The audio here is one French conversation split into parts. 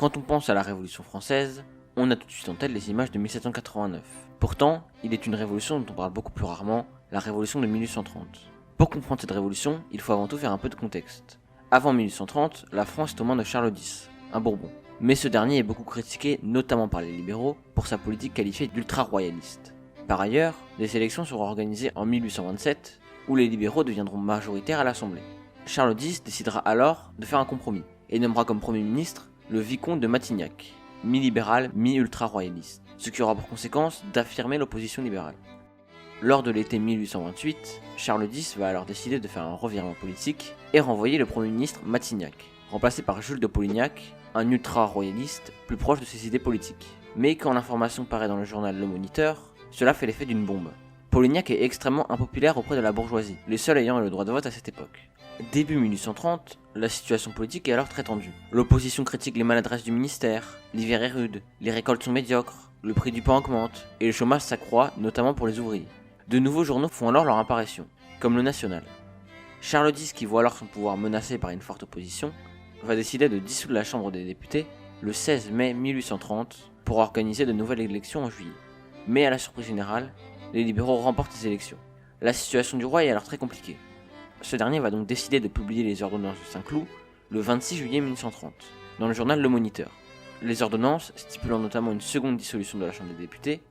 Quand on pense à la Révolution française, on a tout de suite en tête les images de 1789. Pourtant, il est une révolution dont on parle beaucoup plus rarement, la Révolution de 1830. Pour comprendre cette révolution, il faut avant tout faire un peu de contexte. Avant 1830, la France est aux mains de Charles X, un Bourbon. Mais ce dernier est beaucoup critiqué, notamment par les libéraux, pour sa politique qualifiée d'ultra-royaliste. Par ailleurs, des élections seront organisées en 1827, où les libéraux deviendront majoritaires à l'Assemblée. Charles X décidera alors de faire un compromis, et nommera comme Premier ministre le vicomte de Matignac, mi-libéral, mi-ultra-royaliste, ce qui aura pour conséquence d'affirmer l'opposition libérale. Lors de l'été 1828, Charles X va alors décider de faire un revirement politique et renvoyer le Premier ministre Matignac, remplacé par Jules de Polignac, un ultra-royaliste plus proche de ses idées politiques. Mais quand l'information paraît dans le journal Le Moniteur, cela fait l'effet d'une bombe. Polignac est extrêmement impopulaire auprès de la bourgeoisie, les seuls ayant le droit de vote à cette époque. Début 1830, la situation politique est alors très tendue. L'opposition critique les maladresses du ministère, l'hiver est rude, les récoltes sont médiocres, le prix du pain augmente, et le chômage s'accroît, notamment pour les ouvriers. De nouveaux journaux font alors leur apparition, comme le National. Charles X, qui voit alors son pouvoir menacé par une forte opposition, va décider de dissoudre la Chambre des députés le 16 mai 1830 pour organiser de nouvelles élections en juillet. Mais à la surprise générale, les libéraux remportent les élections. La situation du roi est alors très compliquée. Ce dernier va donc décider de publier les ordonnances de Saint-Cloud le 26 juillet 1830, dans le journal Le Moniteur. Les ordonnances stipulant notamment une seconde dissolution de la Chambre des députés,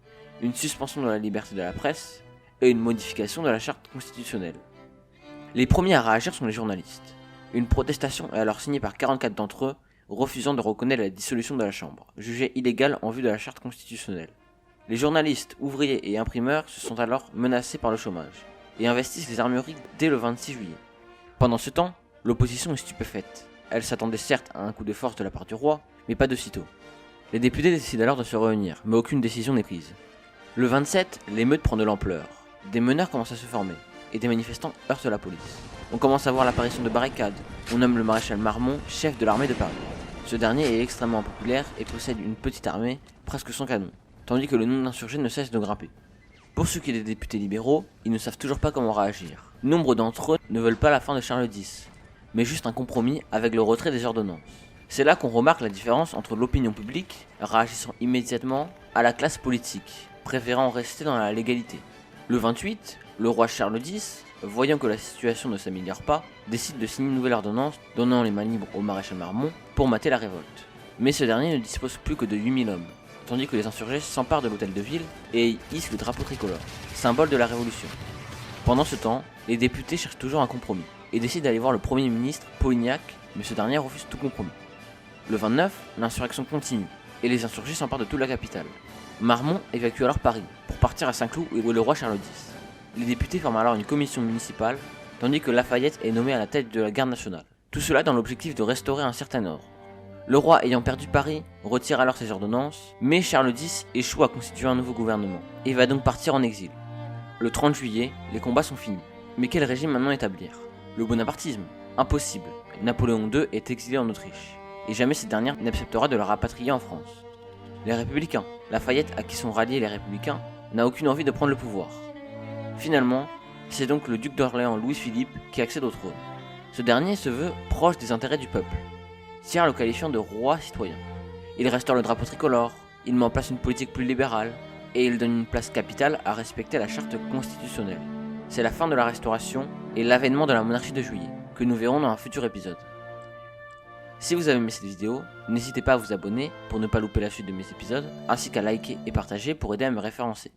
une suspension de la liberté de la presse et une modification de la charte constitutionnelle. Les premiers à réagir sont les journalistes. Une protestation est alors signée par 44 d'entre eux, refusant de reconnaître la dissolution de la Chambre, jugée illégale en vue de la charte constitutionnelle. Les journalistes, ouvriers et imprimeurs se sont alors menacés par le chômage et investissent les armureries dès le 26 juillet. Pendant ce temps, l'opposition est stupéfaite. Elle s'attendait certes à un coup de force de la part du roi, mais pas de sitôt. Les députés décident alors de se réunir, mais aucune décision n'est prise. Le 27, l'émeute prend de l'ampleur. Des meneurs commencent à se former, et des manifestants heurtent la police. On commence à voir l'apparition de barricades. On nomme le maréchal Marmont chef de l'armée de Paris. Ce dernier est extrêmement impopulaire et possède une petite armée, presque sans canon, tandis que le nombre d'insurgés ne cesse de grimper. Pour ce qui est des députés libéraux, ils ne savent toujours pas comment réagir. Nombre d'entre eux ne veulent pas la fin de Charles X, mais juste un compromis avec le retrait des ordonnances. C'est là qu'on remarque la différence entre l'opinion publique, réagissant immédiatement, à la classe politique, préférant rester dans la légalité. Le 28, le roi Charles X, voyant que la situation ne s'améliore pas, décide de signer une nouvelle ordonnance donnant les mains libres au maréchal Marmont pour mater la révolte. Mais ce dernier ne dispose plus que de 8000 hommes, tandis que les insurgés s'emparent de l'hôtel de ville et hissent le drapeau tricolore, symbole de la révolution. Pendant ce temps, les députés cherchent toujours un compromis et décident d'aller voir le Premier ministre Polignac, mais ce dernier refuse tout compromis. Le 29, l'insurrection continue et les insurgés s'emparent de toute la capitale. Marmont évacue alors Paris pour partir à Saint-Cloud où est le roi Charles X. Les députés forment alors une commission municipale, tandis que Lafayette est nommé à la tête de la garde nationale. Tout cela dans l'objectif de restaurer un certain ordre. Le roi ayant perdu Paris, retire alors ses ordonnances, mais Charles X échoue à constituer un nouveau gouvernement, et va donc partir en exil. Le 30 juillet, les combats sont finis. Mais quel régime maintenant établir? Le bonapartisme? Impossible. Napoléon II est exilé en Autriche, et jamais cette dernière n'acceptera de le rapatrier en France. Les républicains, Lafayette à qui sont ralliés les républicains, n'a aucune envie de prendre le pouvoir. Finalement, c'est donc le duc d'Orléans Louis-Philippe qui accède au trône. Ce dernier se veut proche des intérêts du peuple, tiers le qualifiant de roi citoyen. Il restaure le drapeau tricolore, il met en place une politique plus libérale, et il donne une place capitale à respecter la charte constitutionnelle. C'est la fin de la Restauration et l'avènement de la monarchie de Juillet, que nous verrons dans un futur épisode. Si vous avez aimé cette vidéo, n'hésitez pas à vous abonner pour ne pas louper la suite de mes épisodes, ainsi qu'à liker et partager pour aider à me référencer.